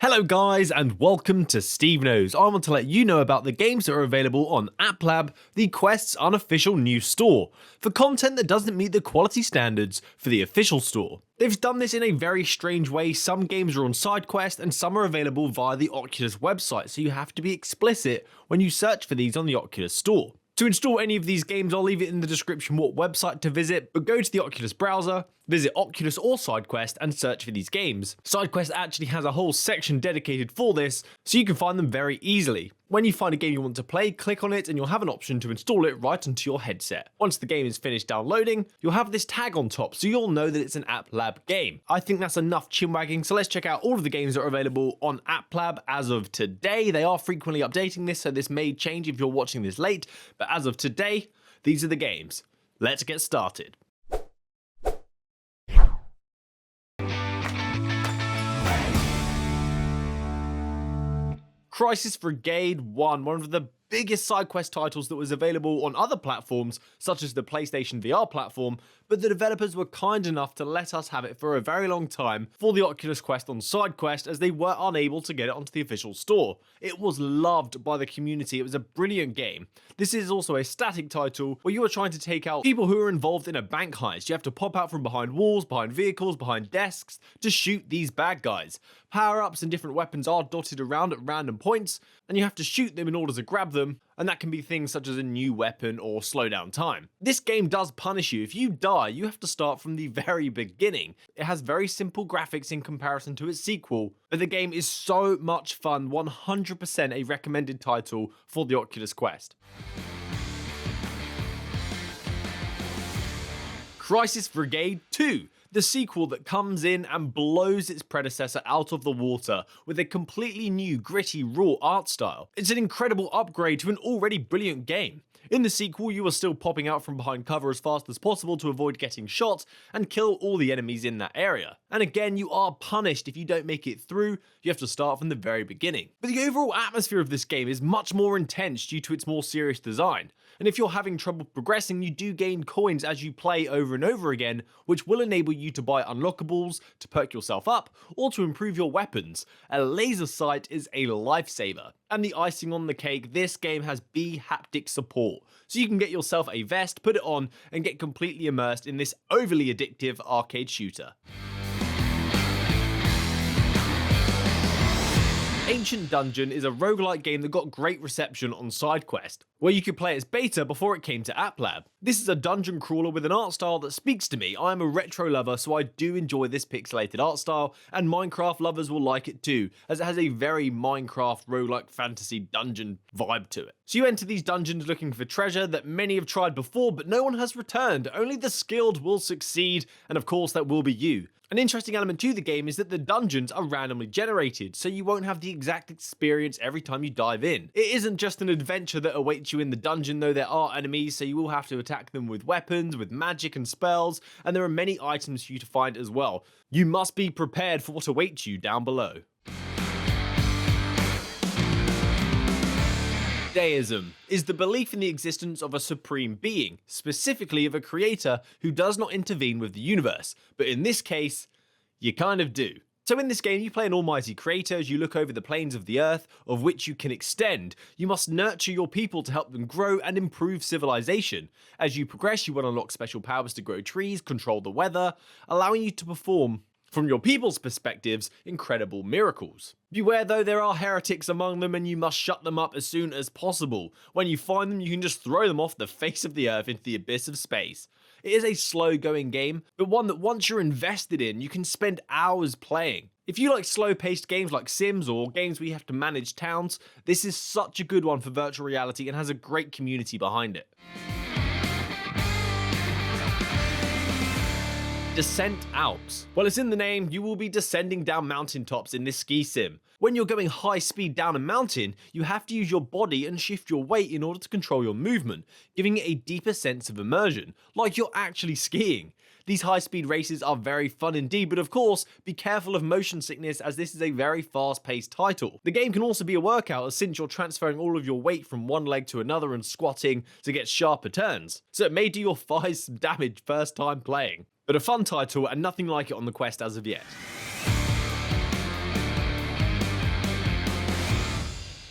Hello guys and welcome to SteveKnows. I want to let you know about the games that are available on AppLab, the Quest's unofficial new store, for content that doesn't meet the quality standards for the official store. They've done this in a very strange way. Some games are on SideQuest and some are available via the Oculus website, so you have to be explicit when you search for these on the Oculus store. To install any of these games, I'll leave it in the description what website to visit, but go to the Oculus browser, visit Oculus or SideQuest and search for these games. SideQuest actually has a whole section dedicated for this, so you can find them very easily. When you find a game you want to play, click on it and you'll have an option to install it right onto your headset. Once the game is finished downloading, you'll have this tag on top, so you'll know that it's an AppLab game. I think that's enough chinwagging, so let's check out all of the games that are available on AppLab as of today. They are frequently updating this, so this may change if you're watching this late, but as of today, these are the games. Let's get started. Crisis Brigade 1, one of the biggest SideQuest titles that was available on other platforms, such as the PlayStation VR platform, but the developers were kind enough to let us have it for a very long time for the Oculus Quest on SideQuest, as they were unable to get it onto the official store. It was loved by the community. It was a brilliant game. This is also a static title where you are trying to take out people who are involved in a bank heist. You have to pop out from behind walls, behind vehicles, behind desks to shoot these bad guys. Power-ups and different weapons are dotted around at random points, and you have to shoot them in order to grab them, and that can be things such as a new weapon or slow down time. This game does punish you. If you die, you have to start from the very beginning. It has very simple graphics in comparison to its sequel, but the game is so much fun, 100% a recommended title for the Oculus Quest. Crisis Brigade 2. The sequel that comes in and blows its predecessor out of the water with a completely new, gritty, raw art style. It's an incredible upgrade to an already brilliant game. In the sequel, you are still popping out from behind cover as fast as possible to avoid getting shot and kill all the enemies in that area. And again, you are punished if you don't make it through. You have to start from the very beginning. But the overall atmosphere of this game is much more intense due to its more serious design. And if you're having trouble progressing, you do gain coins as you play over and over again, which will enable you to buy unlockables, to perk yourself up, or to improve your weapons. A laser sight is a lifesaver. And the icing on the cake, this game has haptic support, so you can get yourself a vest, put it on, and get completely immersed in this overly addictive arcade shooter. Ancient Dungeon is a roguelike game that got great reception on SideQuest, where you could play its beta before it came to AppLab. This is a dungeon crawler with an art style that speaks to me. I am a retro lover, so I do enjoy this pixelated art style, and Minecraft lovers will like it too, as it has a very Minecraft roguelike fantasy dungeon vibe to it. So you enter these dungeons looking for treasure that many have tried before, but no one has returned. Only the skilled will succeed, and of course that will be you. An interesting element to the game is that the dungeons are randomly generated, so you won't have the exact experience every time you dive in. It isn't just an adventure that awaits you in the dungeon, though there are enemies, so you will have to attack them with weapons, with magic and spells, and there are many items for you to find as well. You must be prepared for what awaits you down below. Deism is the belief in the existence of a supreme being, specifically of a creator who does not intervene with the universe, but in this case, you kind of do. So in this game, you play an almighty creator as you look over the plains of the earth, of which you can extend. You must nurture your people to help them grow and improve civilization. As you progress, you will unlock special powers to grow trees, control the weather, allowing you to perform, from your people's perspectives, incredible miracles. Beware though, there are heretics among them and you must shut them up as soon as possible. When you find them, you can just throw them off the face of the earth into the abyss of space. It is a slow going game, but one that once you're invested in, you can spend hours playing. If you like slow paced games like Sims or games where you have to manage towns, this is such a good one for virtual reality and has a great community behind it. Descent Alps. Well, it's in the name, you will be descending down mountaintops in this ski sim. When you're going high speed down a mountain, you have to use your body and shift your weight in order to control your movement, giving it a deeper sense of immersion, like you're actually skiing. These high-speed races are very fun indeed, but of course, be careful of motion sickness as this is a very fast-paced title. The game can also be a workout, as since you're transferring all of your weight from one leg to another and squatting to get sharper turns, so it may do your thighs some damage first time playing. But a fun title and nothing like it on the Quest as of yet.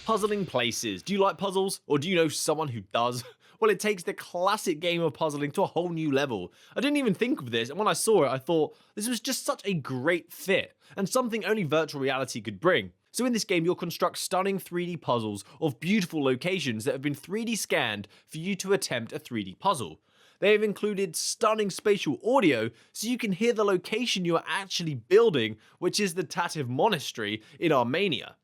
Puzzling places. Do you like puzzles? Or do you know someone who does? Well, it takes the classic game of puzzling to a whole new level. I didn't even think of this, and when I saw it, I thought this was just such a great fit, and something only virtual reality could bring. So in this game, you'll construct stunning 3D puzzles of beautiful locations that have been 3D scanned for you to attempt a 3D puzzle. They have included stunning spatial audio so you can hear the location you are actually building, which is the Tativ Monastery in Armenia.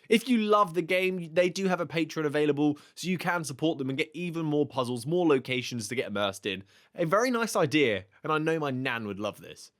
If you love the game, they do have a Patreon available, so you can support them and get even more puzzles, more locations to get immersed in. A very nice idea, and I know my nan would love this.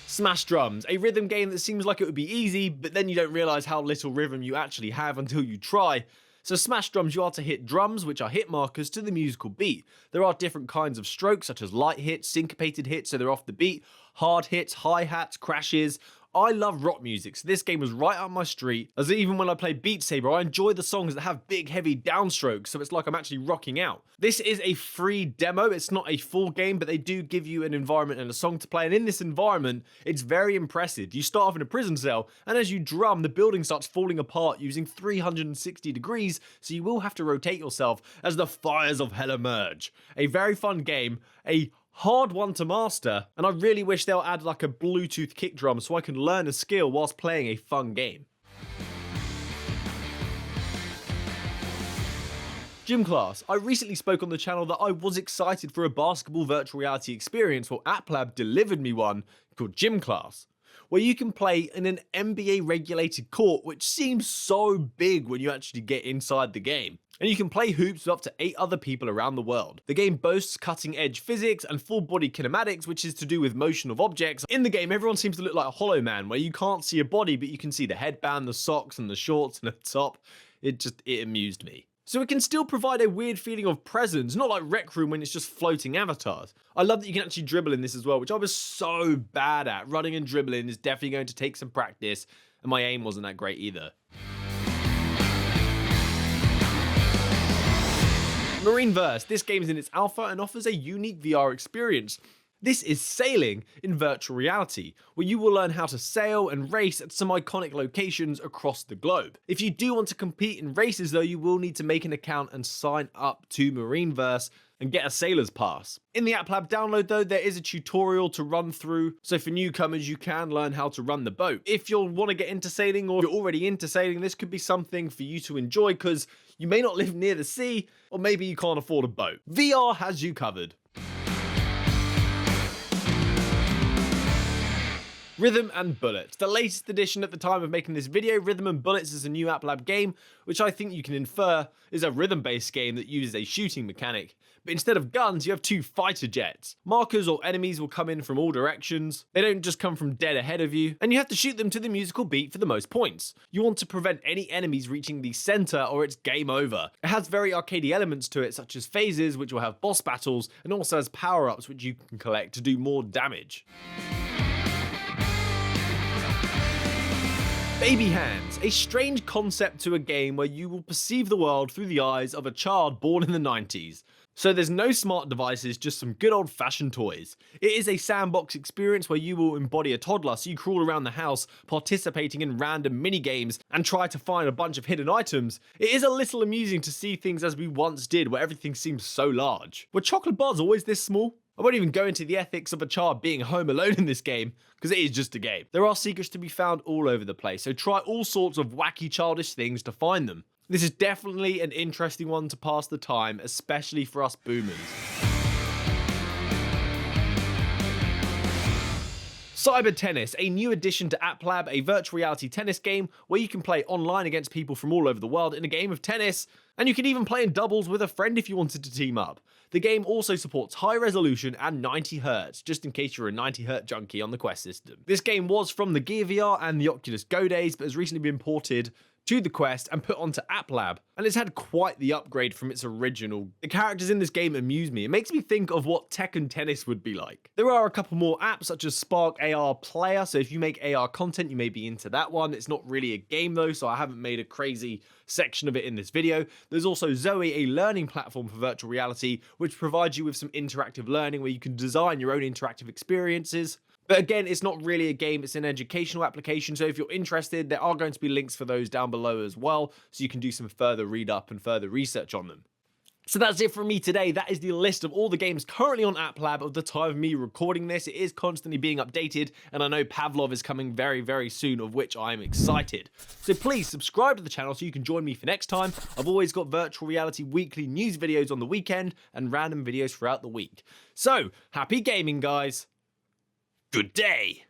Smash Drums, a rhythm game that seems like it would be easy, but then you don't realise how little rhythm you actually have until you try. So Smash Drums, you are to hit drums, which are hit markers to the musical beat. There are different kinds of strokes, such as light hits, syncopated hits, so they're off the beat, hard hits, hi-hats, crashes. I love rock music, so this game was right up my street, as even when I play Beat Saber, I enjoy the songs that have big, heavy downstrokes, so it's like I'm actually rocking out. This is a free demo, it's not a full game, but they do give you an environment and a song to play, and in this environment, it's very impressive. You start off in a prison cell, and as you drum, the building starts falling apart using 360 degrees, so you will have to rotate yourself as the fires of hell emerge. A very fun game, a hard one to master, and I really wish they'll add like a Bluetooth kick drum so I can learn a skill whilst playing a fun game. Gym class. I recently spoke on the channel that I was excited for a basketball virtual reality experience. Well, AppLab delivered me one called Gym Class, where you can play in an NBA regulated court, which seems so big when you actually get inside the game. And you can play hoops with up to 8 other people around the world. The game boasts cutting edge physics and full body kinematics, which is to do with motion of objects. In the game, everyone seems to look like a Hollow Man, where you can't see a body, but you can see the headband, the socks, and the shorts, and the top. It amused me. So it can still provide a weird feeling of presence, not like Rec Room when it's just floating avatars. I love that you can actually dribble in this as well, which I was so bad at. Running and dribbling is definitely going to take some practice, and my aim wasn't that great either. Marineverse. This game is in its alpha and offers a unique VR experience. This is sailing in virtual reality, where you will learn how to sail and race at some iconic locations across the globe. If you do want to compete in races though, you will need to make an account and sign up to Marineverse and get a sailor's pass. In the AppLab download though, there is a tutorial to run through, so for newcomers you can learn how to run the boat. If you'll want to get into sailing, or if you're already into sailing, this could be something for you to enjoy because you may not live near the sea, or maybe you can't afford a boat. VR has you covered. Rhythm and Bullets. The latest edition at the time of making this video, Rhythm and Bullets is a new AppLab game, which I think you can infer is a rhythm-based game that uses a shooting mechanic. But instead of guns, you have 2 fighter jets. Markers or enemies will come in from all directions. They don't just come from dead ahead of you, and you have to shoot them to the musical beat for the most points. You want to prevent any enemies reaching the center or it's game over. It has very arcadey elements to it, such as phases, which will have boss battles, and also has power-ups which you can collect to do more damage. Baby Hands, a strange concept to a game where you will perceive the world through the eyes of a child born in the 90s. So there's no smart devices, just some good old-fashioned toys. It is a sandbox experience where you will embody a toddler, so you crawl around the house, participating in random mini-games, and try to find a bunch of hidden items. It is a little amusing to see things as we once did, where everything seems so large. Were chocolate bars always this small? I won't even go into the ethics of a child being home alone in this game, because it is just a game. There are secrets to be found all over the place, so try all sorts of wacky childish things to find them. This is definitely an interesting one to pass the time, especially for us boomers. Cyber Tennis, a new addition to AppLab, a virtual reality tennis game where you can play online against people from all over the world in a game of tennis, and you can even play in doubles with a friend if you wanted to team up. The game also supports high resolution and 90Hz, just in case you're a 90Hz junkie on the Quest system. This game was from the Gear VR and the Oculus Go days, but has recently been ported to the Quest and put onto AppLab. and it's had quite the upgrade from its original. The characters in this game amuse me. It makes me think of what Tekken Tennis would be like. There are a couple more apps such as Spark AR Player, so if you make AR content you may be into that one. It's not really a game though, so I haven't made a crazy section of it in this video. There's also Zoe, a learning platform for virtual reality, which provides you with some interactive learning where you can design your own interactive experiences. But again, it's not really a game, it's an educational application, so if you're interested, there are going to be links for those down below as well, so you can do some further read up and further research on them. So that's it from me today. That is the list of all the games currently on AppLab at the time of me recording this. It is constantly being updated, and I know Pavlov is coming very, very soon, of which I am excited. So please subscribe to the channel so you can join me for next time. I've always got virtual reality weekly news videos on the weekend and random videos throughout the week. So, happy gaming, guys. Good day!